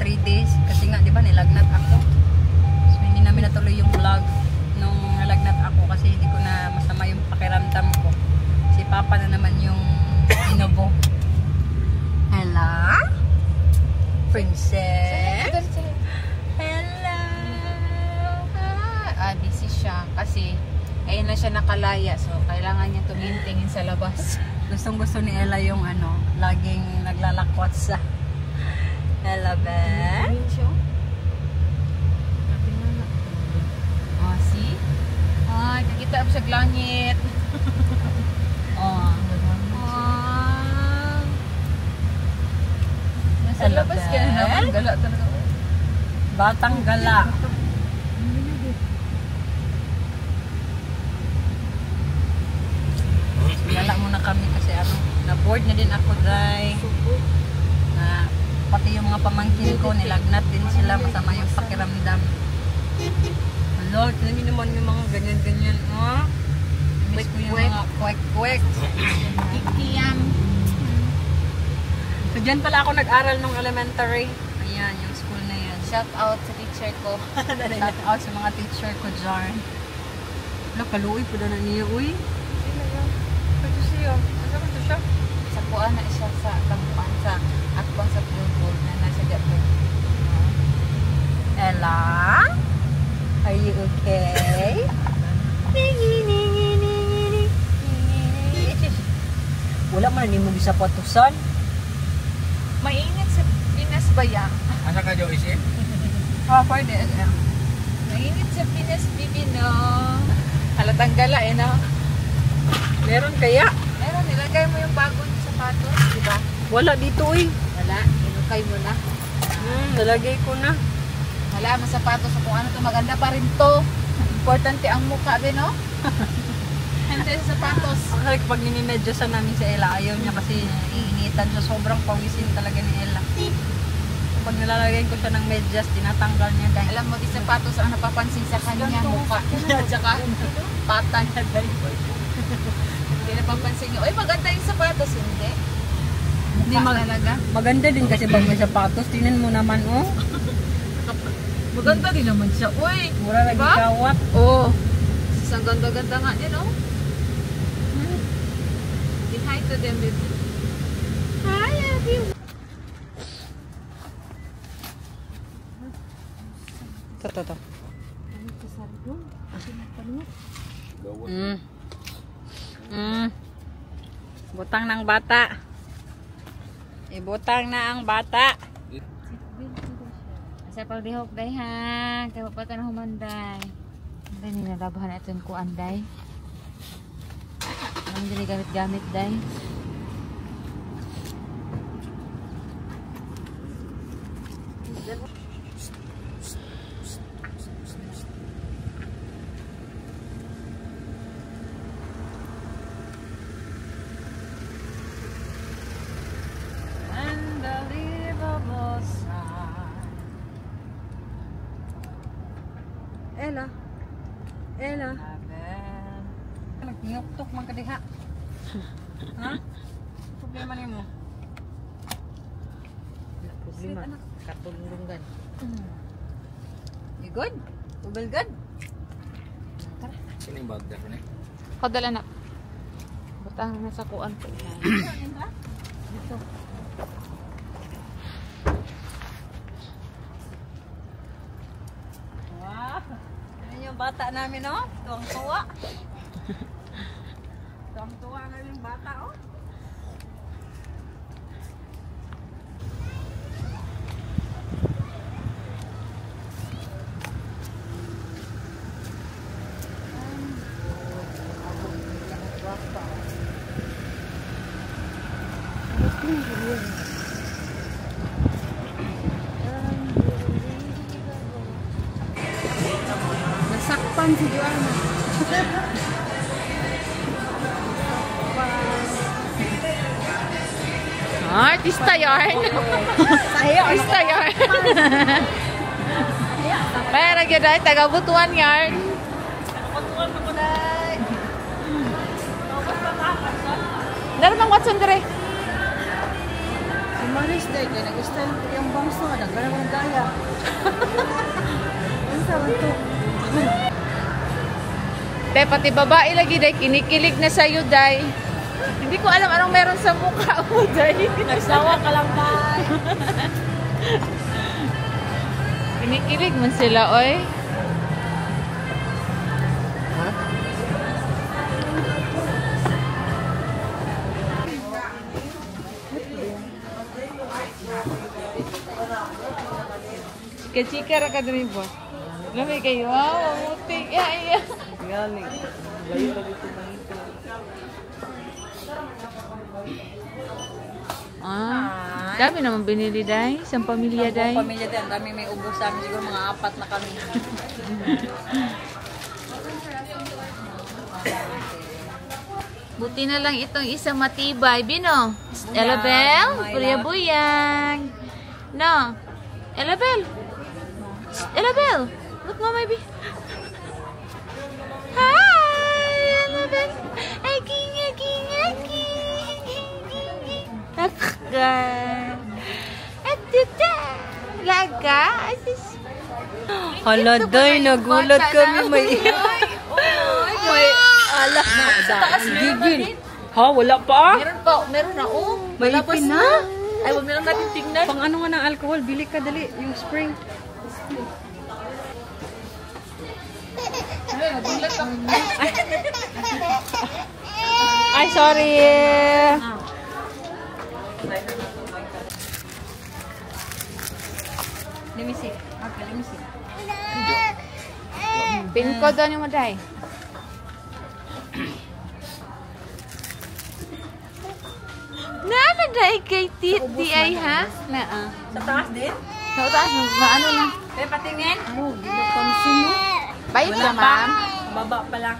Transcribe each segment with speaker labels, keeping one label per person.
Speaker 1: 3 days. Kasi nga, di ba, nilagnat ako. So, hindi namin natuloy yung vlog nung nilagnat ako kasi hindi ko na masama yung pakiramdam ko. Si Papa na naman yung inubo. Hello? Princess? Hello?
Speaker 2: Busy siya kasi ayun na siya nakalaya. So, kailangan niya tumingin sa labas.
Speaker 1: Gustong gusto ni Ella yung ano, laging naglalakwat sa Ella, Ben?
Speaker 2: Oh, see? Ay, nakita mo siya langit.
Speaker 1: Oh.
Speaker 2: Nasa labas ka na naman. Gala talaga.
Speaker 1: Batang gala. Gala muna kami kasi ano, na-board na din ako, Day. Na pati yung mga pamangkin ko, nilagnat din sila, masama yung pakiramdam. Lord, namin naman yung mga ganyan-ganyan, oh. Miss ko yung mga kwek-kwek.
Speaker 2: Kikiyam.
Speaker 1: So, dyan pala ako nag-aral nung elementary. Ayan, yung school na yan.
Speaker 2: Shout out sa teacher ko.
Speaker 1: Shout out sa mga teacher ko dyan. Wala, kaluoy po na niya, uy. Pwede siya. Ano ba siya?
Speaker 2: Sa kuan na siya sa kabuan sa akbang sa Pure na nasa Japan.
Speaker 1: Ella? Are you okay? Wala man ni mo gisapatusan.
Speaker 2: Mainit sa Pinas ba yan?
Speaker 3: Asa ka, Joyce?
Speaker 1: Pwede.
Speaker 2: Mainit sa Pinas, bibi, no? Halatang gala, eh, no?
Speaker 1: Meron kaya?
Speaker 2: Meron, nilagay mo yung bagong sapatos, di ba?
Speaker 1: Wala dito, uy.
Speaker 2: Wala, inukay mo na.
Speaker 1: Nalagay ko na.
Speaker 2: Wala, ang sapatos, kung ano to, maganda pa rin to. Importante ang mukha, be, no? Hindi sa sapatos.
Speaker 1: Kasi pag ninimedyosan namin si Ella, ayaw niya kasi iinitan siya. Sobrang pawisin talaga ni Ella. Pag nilalagay ko siya ng medyas, tinatanggal niya dahil.
Speaker 2: Alam mo, di sapatos ang napapansin sa kanya, mukha. At saka, pata niya dahil. Hindi napapansin niyo, uy, maganda yung sapatos, hindi.
Speaker 1: Hindi maganda din kasi pag may sapatos. Tingnan mo naman, oh.
Speaker 2: Maganda din naman siya, uy.
Speaker 1: Mura lagi kawat.
Speaker 2: Oo. Ang ganda-ganda nga din, oh. Say hi to them, baby. Hi, Abby.
Speaker 1: Ito. Butang ng bata. Ibutang na ang bata.
Speaker 2: Sa pagdihok, day, ha. Kaya pa ka na humanday. Day, nilalabahan na ito yung kuan, day. Ang hindi gamit-gamit, day.
Speaker 1: Unbelievable sign. Ella. Nagtingok-tok man ka diha. Ha? Problema ni mo?
Speaker 2: Problema. Katulungan.
Speaker 1: You good? Ubel good?
Speaker 3: Sino yung bag dito na?
Speaker 2: Kodala na. Butang na sa kuan ko.
Speaker 1: Dito. Wow. Yan yung bata namin, oh. Tuwang-tuwa. Tuwang-tuwa na yung bata, oh.
Speaker 2: Nasakpan si Joanna. Artista yarn. Artista yarn. Kaya nagyaday, taga-butuan yarn.
Speaker 1: Butuan mo ko dahil.
Speaker 2: Laro bang Watson dire?
Speaker 1: Si Maris dahil, kaya nag-style yung bangso. Nagkaroon ng
Speaker 2: Day, pati babae lagi, day. Kinikilig na sa'yo, day. Hindi ko alam anong meron sa mukha mo, day.
Speaker 1: Nagsawa ka lang, day.
Speaker 2: Kinikilig man sila, oy. Chika-chika ra ka diri ba? Lamay kayo, wow, mutik. Ay, ay.
Speaker 1: Galing. Layo na dito manito.
Speaker 2: Dami naman binili, day. Isang pamilya, day.
Speaker 1: Ang pamilya din. Dami may ubos sa amin. Siguro mga 4 na kami.
Speaker 2: Buti na lang itong isang matibay. Bino? Elabel? Buyag-buyag. No? Elabel? Elabel? Look, Mama, baby. Hi, Elabel. Aking, aking, aking. Akga. Atita. Laga.
Speaker 1: Hala, day. Nagulat kami. May alak na. Gigil. Ha, wala pa?
Speaker 2: Meron pa. Meron na. Oh,
Speaker 1: May ipin na.
Speaker 2: Ay, wag na lang natin tingnan.
Speaker 1: Pang ano nga ng alcohol, bili ka dali. Yung spring. Ay, sorry. Let me see. Okay, let me see.
Speaker 2: Pin code doon yung maday. Nanaday kay Titi ay ha?
Speaker 1: Sa taas din?
Speaker 2: Sa taas, ano na?
Speaker 1: Eh, patingin. Oh,
Speaker 2: Bayad ka, ma'am?
Speaker 1: Baba pa lang.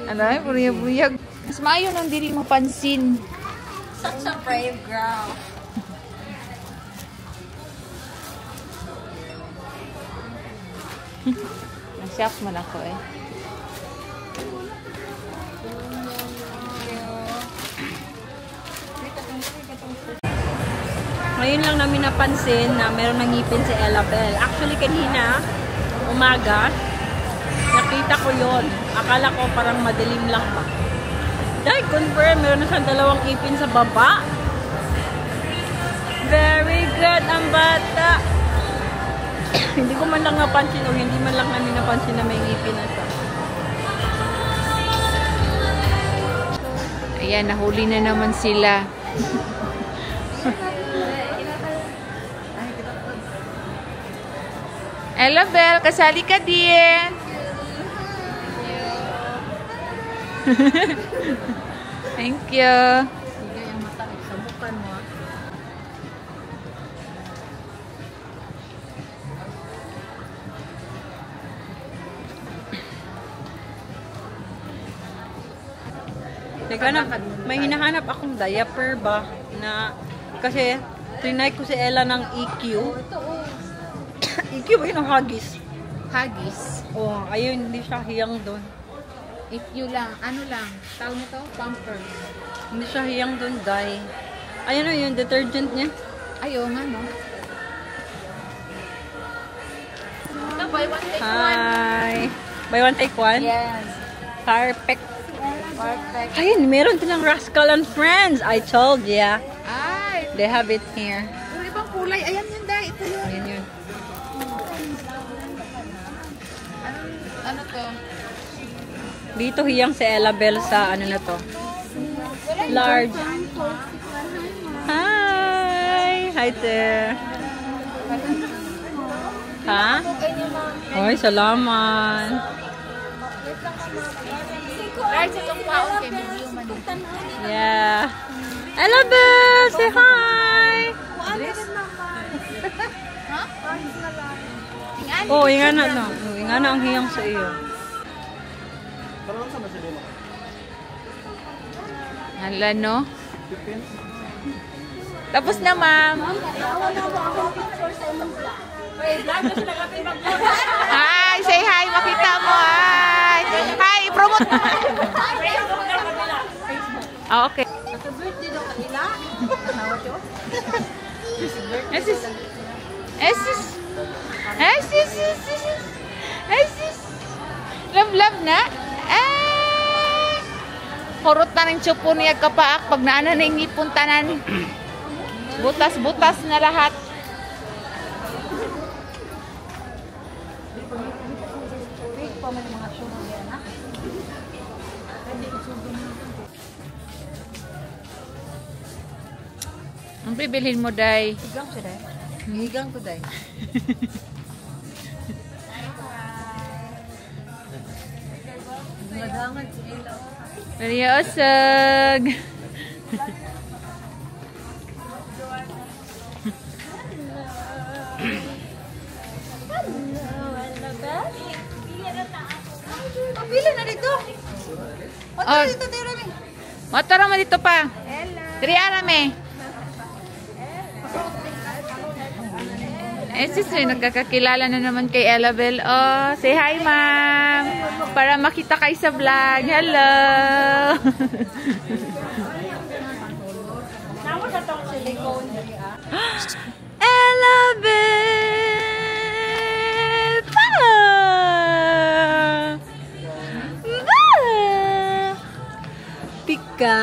Speaker 2: Ano ay, buyag-buyag. Mas maayo nang dili mapansin.
Speaker 1: Such a brave girl.
Speaker 2: Nasyak man ako eh.
Speaker 1: Ngayon lang namin napansin na meron ng ngipin si Elabel. Actually, kanina, umaga, nakita ko yon. Akala ko parang madilim lang pa. Dahil confirm, meron na siyang 2 ngipin sa baba. Very good ang bata. Hindi ko man lang napansin o hindi man lang namin napansin na may ngipin na siya.
Speaker 2: Ayan, nahuli na naman sila. Elabel, kasali ka din. Thank you.
Speaker 1: Sige, yung mata sa mukha mo. Teka na, may hinahanap akong diaper ba na kasi trinay ko si Ella ng EQ. EQ ba yun ang Huggies?
Speaker 2: Huggies.
Speaker 1: Oh, ayun, hindi siya hiyang doon.
Speaker 2: If you lang, ano lang, tawag nito, Pampers.
Speaker 1: Hindi siya hiyang doon, Dai. Ayun o, yung detergent niya.
Speaker 2: Ayaw nga, no? Ito, buy one, take one.
Speaker 1: Hi! Buy one, take one?
Speaker 2: Yes.
Speaker 1: Perfect.
Speaker 2: Perfect.
Speaker 1: Ayun, meron silang Rascal and Friends. I told ya.
Speaker 2: Ay,
Speaker 1: They have it here.
Speaker 2: pero ibang kulay. Ayan yun, Day. Ito yun.
Speaker 1: Ayun yun.
Speaker 2: Ano to?
Speaker 1: Dito hiyang si Elabel sa ano na to. Large. Hi! Hi there. Ha? Oy, salamat.
Speaker 2: Large itong paon kay Medium man.
Speaker 1: Yeah. Elabel, say hi! Oh, ingana na. Oh, ingana ang hiyang sa iyo.
Speaker 2: Hala, no? Tapos na, ma'am. Hi, say hi. Makita mo, hi. Hi, promote mo. Oh, okay. Esis. Ay, sis. Ay, sis. Love na. Ay. Kurot na ng tsupo niya kapaak pag naana na yung ipuntanan. Butas-butas na lahat. Ang bibilhin mo, Day?
Speaker 1: Higang siya, Day. Higang ko, Day. Nadangan si Ella.
Speaker 2: Periosag.
Speaker 1: Pabili na dito.
Speaker 2: Oh,
Speaker 1: Dito, Rami.
Speaker 2: matara mo dito pa. Diri arame. Sis, nagkakakilala na naman kay Ellabel. Oh, say hi, ma'am. Para makita kayo sa vlog. Hello. Ellabel! Pika!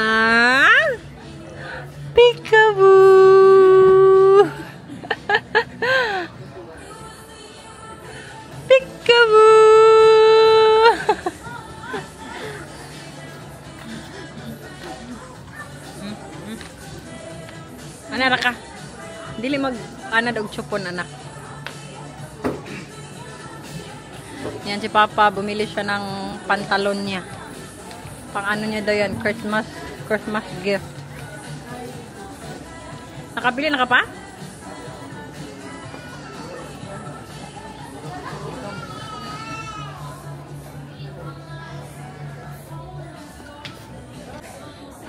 Speaker 2: Peekaboo!
Speaker 1: Anak ka. Dili mag-anad og chupon, anak. Yan si Papa, bumili siya ng pantalon niya. Pang ano niya daw yan, Christmas gift. Nakabili na ka pa?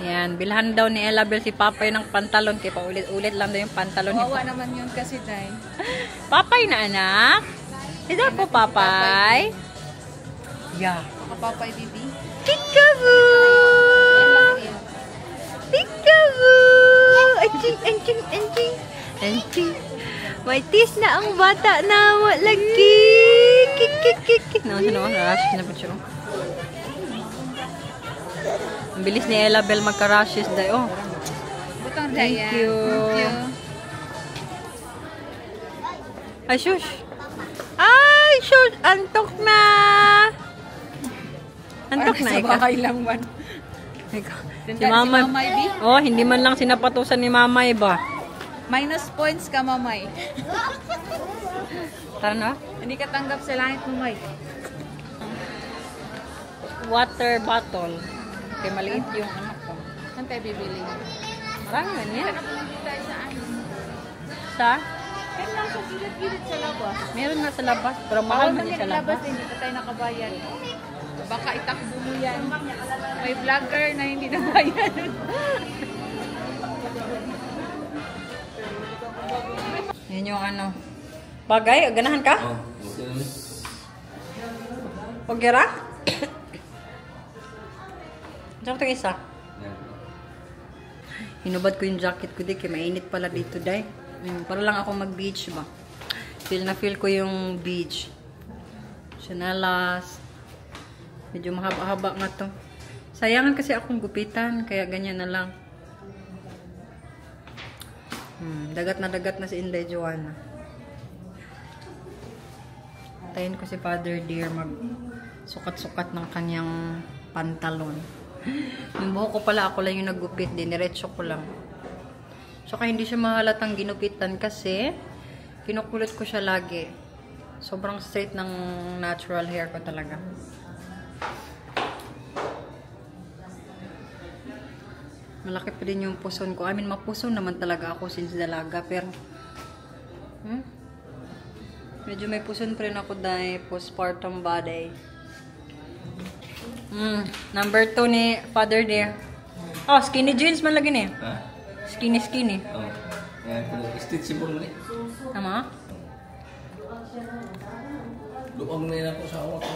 Speaker 1: Yan, bilhan daw ni Ellabel si Papay ng pantalon. Kaya paulit-ulit lang daw yung pantalon niya.
Speaker 2: Wawa naman yun kasi, Day.
Speaker 1: Papay na, anak? Hindi po, Papay. Yeah.
Speaker 2: Kapapay, bibi.
Speaker 1: Peekaboo! Peekaboo! Anching. May tis na ang bata na lagi. Kik. Naman siya naman. Rashes na po siya. Ang bilis ni Ellabel magka-rashes dayo.
Speaker 2: Butang
Speaker 1: Thank
Speaker 2: Day.
Speaker 1: you. Ay, shush. Antok na. Antok na, ika.
Speaker 2: Sa lang man.
Speaker 1: Si Mama. Oh, hindi man lang sinapatusan ni Mamay ba?
Speaker 2: Minus points ka, Mamay.
Speaker 1: Tara na.
Speaker 2: Hindi ka tanggap sa langit, Mamay.
Speaker 1: Water bottle. Kaya maliit yung anak ko.
Speaker 2: Saan tayo bibili?
Speaker 1: Marami man yan.
Speaker 2: Sa ano?
Speaker 1: Sa?
Speaker 2: Kaya lang sa gilid-gilid sa labas.
Speaker 1: Meron nga sa labas. Pero mahal man yan sa labas.
Speaker 2: Hindi pa tayo nakabayad. Baka itakbo mo yan. May vlogger na hindi nabayad.
Speaker 1: Yan yung ano. Bagay, ganahan ka?
Speaker 3: Oh, okay naman.
Speaker 1: Pagkira? Diyan ko isa. Hinubad ko yung jacket ko di. Kaya mainit pala dito, day. Para lang ako mag-beach ba. Feel na feel ko yung beach. Chanelas. Medyo mahaba-haba nga to. Sayangan kasi akong gupitan. Kaya ganyan na lang. Dagat na si Inday Joanna. Tayin ko si Father Dear mag sukat-sukat ng kanyang pantalon. Yung buhok ko pala, ako lang yung naggupit. Diniretso ko lang. So, kaya hindi siya mahalatang ginupitan kasi kinukulot ko siya lagi. Sobrang straight ng natural hair ko talaga. Malaki pa din yung puson ko. I mean, mapuson naman talaga ako since dalaga. Pero, medyo may puson pa rin ako dahil postpartum body. Number 2 ni Father Dear. Oh, skinny jeans man lagi ni.
Speaker 3: Ha?
Speaker 1: Skinny.
Speaker 3: Oh. Yan, stretchable mo ni.
Speaker 1: Tama?
Speaker 3: Luwag na yun ako sa awak ko.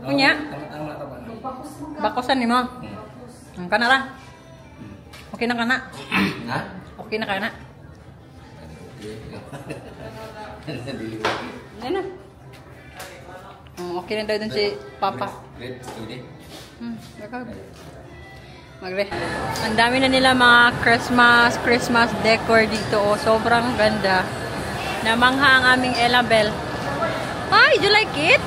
Speaker 1: Kunya?
Speaker 3: Tama ba?
Speaker 1: Bakosan ni mo. Ang kanara. Okay na kana.
Speaker 3: Ha?
Speaker 1: Okay na kana.
Speaker 3: Dili ko.
Speaker 1: Yan na. Okay na daw dun si Papa.
Speaker 3: Red, ini.
Speaker 1: Magre. Ang dami na nila mga Christmas decor dito. Oh, sobrang ganda. Namangha ang aming Elabel. Hi, do you like it?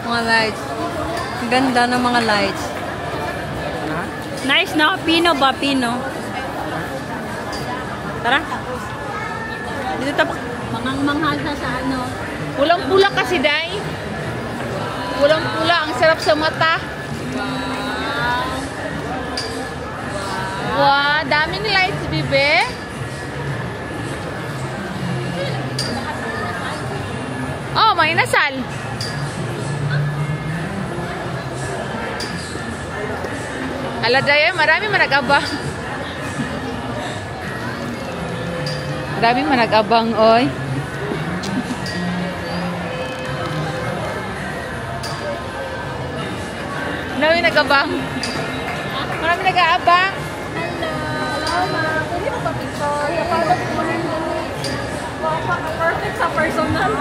Speaker 1: Mga lights. Ang ganda ng mga lights. Nice na. Pino ba? Pino. Tara. Dito tapak. Manghang-manghal sa ano.
Speaker 2: Pulang-pula kasi, Day. Pulang-pula. Ang sarap sa mata. Wow, daming lights, bibe. Oh, may inasal. Ala, Day, marami manag-abang. Marami manag-abang, oy. Marami nag-abang. Marami nag-aabang.
Speaker 1: Perfect sa personal.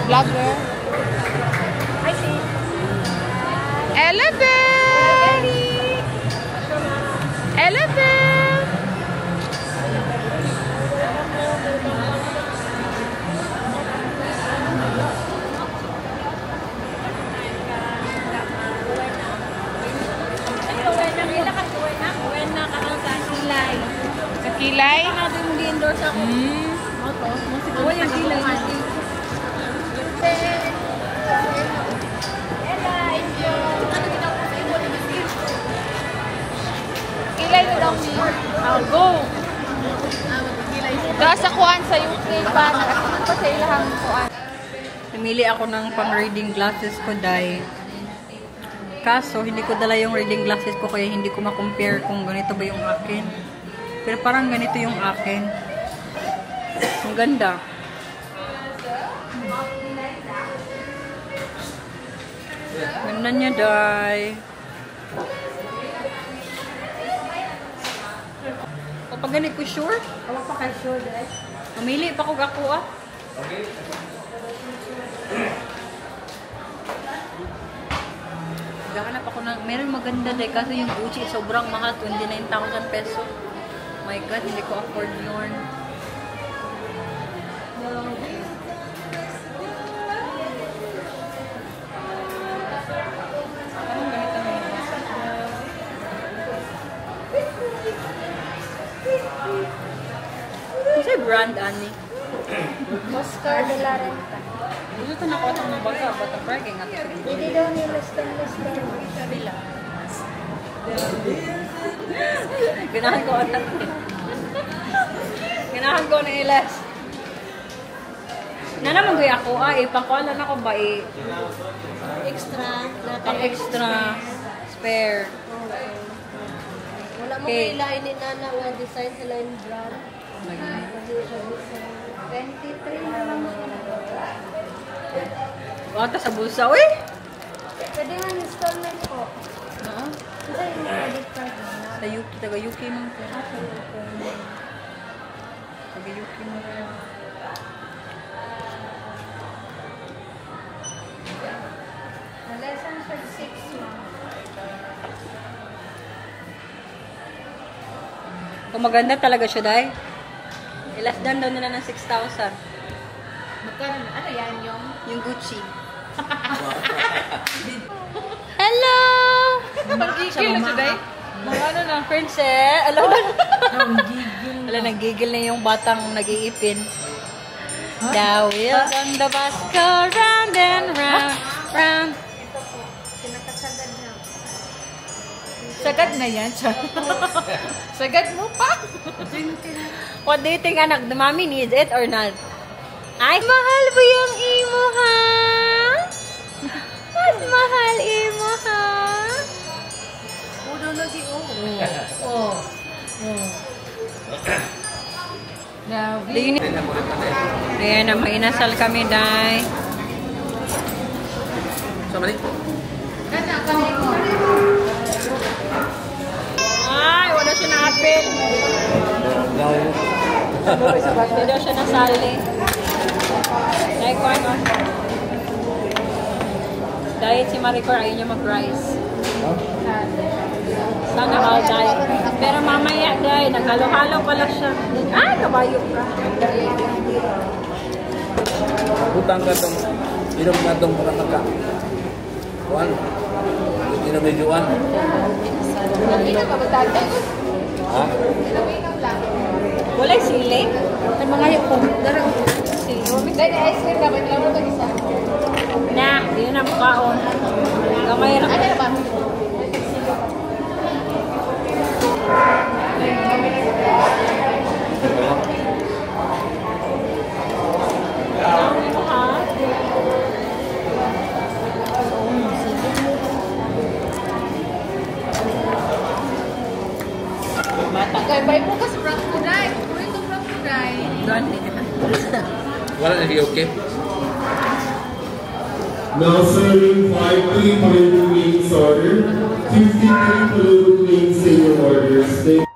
Speaker 2: Vlogger.
Speaker 1: I see.
Speaker 2: Elabel! Elabel! Kakilay?
Speaker 1: Hindi endorse ako. Oh, yung kilay.
Speaker 2: Kilay na daw niya. I'll go. Sa kuan sa UK pa. Nakasunod pa sa ilahang kuan.
Speaker 1: Namili ako ng pang-reading glasses ko, Day. Kaso, hindi ko dala yung reading glasses ko kaya hindi ko ma-compare kung ganito ba yung akin. Pero parang ganito yung akin. Ang ganda. Ganda niya, Day. Kapag ganit ko sure? Kapag pa kayo sure, Day? Mamili pa ko ako, ah.
Speaker 3: Okay.
Speaker 1: Gahanap ako ng, meron maganda Day, kaso yung Gucci sobrang mahal, 29,000 peso. My God, hindi ko afford yun. Anong ganito na yun? Kasi brand, Ani?
Speaker 4: Oscar de la Renta.
Speaker 1: Gusto ito nakuha itong ng baga, but ang parking nga ito.
Speaker 4: Hindi daw nila stainless steel.
Speaker 1: Kabila. Ganahan ko ang Ganahan ko ng ilas. Na naman gaya ako, ipangkualan ako ba
Speaker 4: Extra.
Speaker 1: pang extra spare.
Speaker 4: Wala mo
Speaker 1: Okay.
Speaker 4: okay. Ilain ni Nana nga design sa line brand. 23 na lang mga
Speaker 1: Bata sa bulsa, uy!
Speaker 4: Pwede nga installment po.
Speaker 1: Oo.
Speaker 4: Kasi yung credit card na.
Speaker 1: Sa Yuki, taga Yuki man ko. Taga Yuki man ko.
Speaker 4: Lesson for 6 months.
Speaker 1: Kung maganda talaga siya, Day. Ilas down daw nila ng 6,000.
Speaker 2: Magkano na? Ano yan yung?
Speaker 1: Yung Gucci.
Speaker 2: Hello! Pag-gigil na siya, Day.
Speaker 1: Mga ano na, princess. Alam mo? Alam, nagigil na yung batang nag-iipin. The wheels on the bus go round and round, round.
Speaker 4: Pinakasagad na.
Speaker 2: Sagad na yan siya. Sagad mo pa.
Speaker 1: What do you think, anak? The mommy needs it or not? Ay, mahal ba yung imo, ha? Mas mahal imo, ha?
Speaker 4: Udo lagi,
Speaker 2: Now,
Speaker 1: Ayan na, may inasal kami, Day.
Speaker 3: Sama ni?
Speaker 2: Kana kami mo.
Speaker 1: Ay, wala siya na apel. Hindi daw siya nasali. Like ko ano. Diet si Maricor, ayaw niya mag-rice. Sana all diet. Pero mamaya dahil, naghalo-halo pala siya. Ay, kabayo ka.
Speaker 3: Utang ka itong, inom na itong mga naka. Kuan. Inom na juan.
Speaker 2: Hindi na mabatagay.
Speaker 3: Ha?
Speaker 2: Inom lang.
Speaker 1: Wala sili.
Speaker 2: Ay mga yapon. Darang
Speaker 1: Sili.
Speaker 2: dahil ice cream naman lang mo isa.
Speaker 1: Na, yun ang kaon. Gamay
Speaker 2: Ano
Speaker 1: ra.
Speaker 2: na ba?
Speaker 1: Bata.
Speaker 2: Kaya bay mo kasi brown kuday. Puro ito brown kuday.
Speaker 1: Doon.
Speaker 3: Wala na di okay?
Speaker 5: Now serving 5 palulu wings order, 53 palulu wings in your orders.